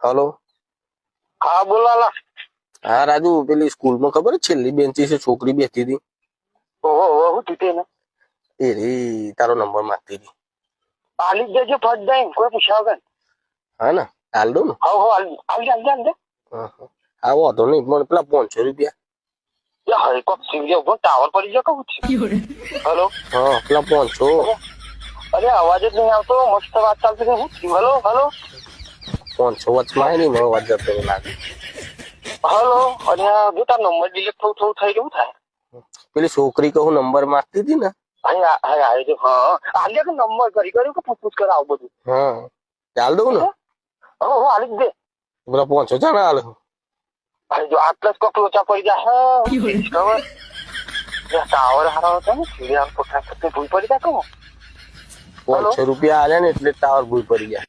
Hello. હા બોલાલા. હા રાજુ, પેલી સ્કૂલમાં ખબર છે છેલ્લી બેન્ચી છે છોકરી બેઠી હતી. ઓહો ઓહો હું તીતે ને એ રે તારો નંબર માંગતી હતી. આલી જ દેજો ફટ દઈ કોઈ પૂછ્યા વગર. હા ને, હાલ દઉં ને. હો આવી હા વાંધો નહીં, પણ પેલા 500 રૂપિયા. હરે કોક સિંગે ઉભો ટાવર પડી જાય કહું છું. હલો. હા પેલા 500. અરે અવાજ જ નહીં આવતો. મસ્ત વાત ચાલતી હતી. હું થયું? હલો હલો 500 વચમાં નહીં, મને અવાજ જતો લાગે. હલો. અને જો તાર નંબર ડિલીટ થોડું થઈ ગયું થાય. પેલી છોકરી કહું નંબર માંગતી હતી ને. હા આલે કે નંબર કરી કર્યું કે પૂછ કર આવું બધું. હા ચાલ દઉં ને. હો આલી જ દે. પેલા 500 જાણે હાલ. અરે જો આટલા જ કોક લોચા પડી જાય. ખબર ટાવર હારા હતા ને સીડિયા પોતા ભૂલ પડી જાય કહું. 500 રૂપિયા આલ્યા ને એટલે ટાવર ભૂલ પડી ગયા.